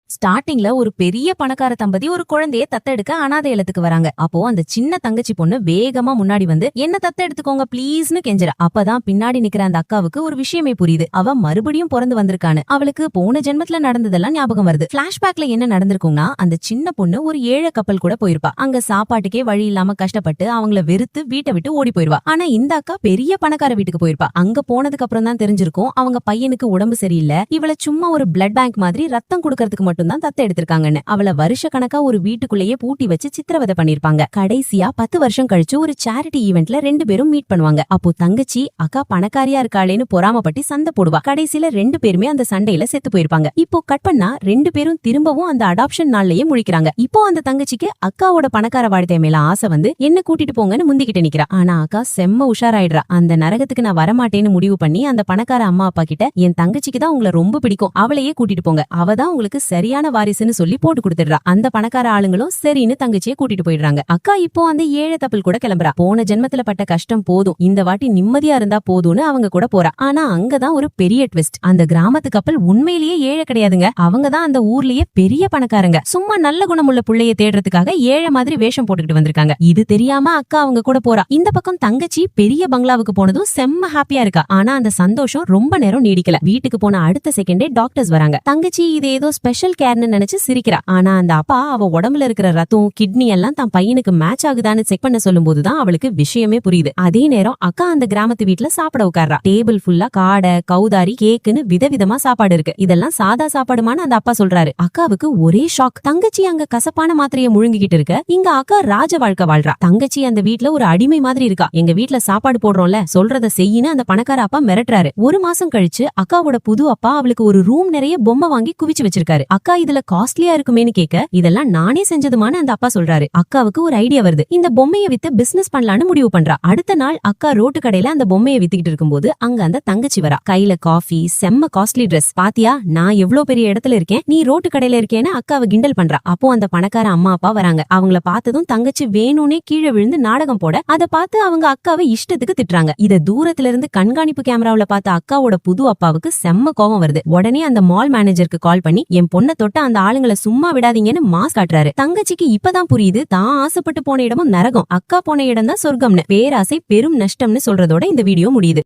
ஸ்டார்டிங்ல ஒரு பெரிய பணக்கார தம்பதி ஒரு குழந்தைய தத்தெடுக்க அனாதை இல்லத்துக்கு வராங்க. அப்போ அந்த சின்ன தங்கச்சி பொண்ணு வேகமா முன்னாடி வந்து என்ன தத்தெடுத்துக்கோங்க ப்ளீஸ்னு கெஞ்சறா. அப்பதான் பின்னாடி நிக்கிற அந்த அக்காவுக்கு ஒரு விஷயமே புரியுது. அவ மறுபடியும் பிறந்து வந்திருக்கான்னு. அவளுக்கு போன ஜென்மத்துல நடந்ததெல்லாம் ஞாபகம் வருது. பிளாஷ்பேக்ல என்ன நடந்திருக்கும்னா, அந்த சின்ன பொண்ணு ஒரு ஏழை கப்பல் கூட போயிருப்பா. அங்க சாப்பாட்டுக்கே வழி இல்லாம கஷ்டப்பட்டு அவங்கள வெறுத்து வீட்டை விட்டு ஓடி போயிருவா. ஆனா இந்த அக்கா பெரிய பணக்கார வீட்டுக்கு போயிருப்பா. அங்க போனதுக்கு அப்புறம் தான் தெரிஞ்சிருக்கும் அவங்க பையனுக்கு உடம்பு சரியில்லை, இவளை சும்மா ஒரு பிளட் பேங்க் மாதிரி ரத்தம் கொடுக்கறதுக்கு மட்டும் தான் தத்த எடுத்திருக்காங்கன்னு. அவளை வருஷ கணக்கா ஒரு வீட்டுக்குள்ளேயே பூட்டி வச்சு சித்திரவதை பண்ணிருப்பாங்க. கடைசியா 10 வருஷம் கழிச்சு ஒரு சேரிட்டி ஈவென்ட்ல 2 பேரும் மீட் பண்ணுவாங்க. அப்போ தங்கச்சி அக்கா பணக்காரியா இருக்காளேன்னு பொறாமப்பட்டு சண்டை போடுவா. கடைசியில 2 பேருமே அந்த சண்டையில செத்து போயிருப்பாங்க. இப்போ கட் பண்ணா 2 பேரும் திரும்பவும் அந்த அடாப்ஷன் நாள்லயே முழிக்கிறாங்க. இப்போ அந்த தங்கச்சிக்கு அக்காவோட பணக்கார வாழ்க்கை மேல ஆசை வந்து என்ன கூட்டிட்டு போங்கன்னு முந்திக்கிட்டு நிக்கிறா. ஆனா அக்கா செம்ம உஷாராயிடுறா. அந்த நரகத்துக்கு நான் வரமாட்டேன்னு முடிவு பண்ணி அந்த பணக்கார அம்மா அப்பா கிட்ட என் தங்கச்சிக்கு தான் உங்களை ரொம்ப பிடிக்கும், அவளையே கூட்டிட்டு போங்க, அவதான் உங்களுக்கு சரியான வாரிசுன்னு சொல்லி போட்டு கொடுத்துடுறா. அந்த பணக்கார ஆளுங்களும் சரின்னு தங்கச்சியை கூட்டிட்டு போயிடுறாங்க. அக்கா இப்போ அந்த ஏழை தப்பில் கூட கிளம்புறா. போன ஜென்மத்துல பட்ட கஷ்டம் போதும், இந்த வாட்டி நிம்மதியா இருந்தா போதும்னு அவங்க கூட போறா. ஆனா அங்கதான் ஒரு பெரிய ட்விஸ்ட். அந்த கிராமத்து கப்பல் உண்மையிலேயே ஏழை கிடையாதுங்க. அவங்கதான் அந்த ஊர்லயே பெரிய பணக்காரங்க. சும்மா நல்ல குணமுள்ள புள்ளைய தேடுறதுக்காக ஏழை மாதிரி வேஷம் போட்டுக்கிட்டு வந்திருக்காங்க. இது தெரியாம அக்கா அவங்க கூட போறா. இந்த பக்கம் தங்கச்சி பெரிய பங்களாவுக்கு போனதும் செம்ம ஹாப்பியா இருக்கா. ஆனா அந்த சந்தோஷம் ரொம்ப நேரம் நீடிக்கல. வீட்டுக்கு போன அடுத்த செகண்டே டாக்டர்ஸ் வராங்க. தங்கச்சி இது ஏதோ ஸ்பெஷல் கேர்னு நினைச்சு சிரிக்கிறா. ஆனா அந்த அப்பா அவ உடம்புல இருக்கிற ரத்தம் கிட்னி எல்லாம் தான் பையனுக்கு மேட்ச் ஆகுதான்னு செக் பண்ண சொல்லும் போதுதான் அவளுக்கு விஷயமே புரியுது. அதே நேரம் அக்கா அந்த கிராமத்து வீட்டுல சாப்பிட உட்கார்றா. டேபிள் ஃபுல்லா காடை, கௌதாரி, கேக்குன்னு விதவிதமா சாப்பாடு இருக்கு. இதெல்லாம் சாதா சாப்பாடுமான அந்த அப்பா சொல்றாரு. அக்காவுக்கு ஒரே ஷாக். தங்கச்சி அங்க கசப்பான மாத்திரையை முழுங்கிக்கிட்டு இருக்க, இங்க அக்கா ராஜ வாழ்க்கை வாழ்றா. தங்கச்சி அந்த வீட்டுல ஒரு அடிமை மாதிரி இருக்கா. எங்க வீட்டுல சாப்பாடு போடுறோம்ல, சொல்றத செய்யின்னு அந்த பணக்கார அப்பா மிரட்டுறாரு. ஒரு மாசம் கழிச்சு அக்காவோட புது அப்பா அவளுக்கு ஒரு ரூம் நிறைய பொம்மை வாங்கி குவிச்சு வச்சிருக்காரு. அக்கா இதுல காஸ்ட்லியா இருக்குமேன்னு கேட்க, இதெல்லாம் நானே செஞ்சதுமான அந்த அப்பா சொல்றாரு. அக்காவுக்கு ஒரு ஐடியா வருது. இந்த பொம்மையை வித்து பிசினஸ் பண்ணலான்னு முடிவு பண்றா. அடுத்த நாள் அக்கா ரோட்டு கடையில அந்த பொம்மையை வித்துக்கிட்டு இருக்கும்போது அங்க அந்த தங்கச்சி வரா. கையில காஃபி, செம்ம காஸ்ட்லி ட்ரெஸ். பாத்தியா நான் எவ்வளவு பெரிய இடத்துல இருக்கேன், நீ ரோட்டு கடையில இருக்கேன்னு அக்காவை கிண்டல் பண்றா. அப்போ அந்த பணக்கார அம்மா அப்பா வராங்க. அவங்கள பார்த்ததும் தங்கச்சி வேணும்னே கீழே விழுந்து நாடகம் போட, அதை பார்த்து அவங்க அக்காவை இஷ்டத்துக்கு திட்டுறாங்க. இத தூரத்துல இருந்து கண்காணிப்பு கேமராவில பார்த்த அக்காவோட புது அப்பாவுக்கு செம்ம கோவம் வருது. உடனே அந்த மால் மேனேஜருக்கு கால் பண்ணி என் பொண்ணை தொட்ட அந்த ஆளுங்களை சும்மா விடாதீங்கன்னு மாஸ் காட்டுறாரு. தங்கச்சிக்கு இப்பதான் புரியுது, தான் ஆசைப்பட்டு போன இடமும் நரகம், அக்கா போன இடம் தான் சொர்க்கம்னு. பேராசை பெரும் நஷ்டம்னு சொல்றதோட இந்த வீடியோ முடியுது.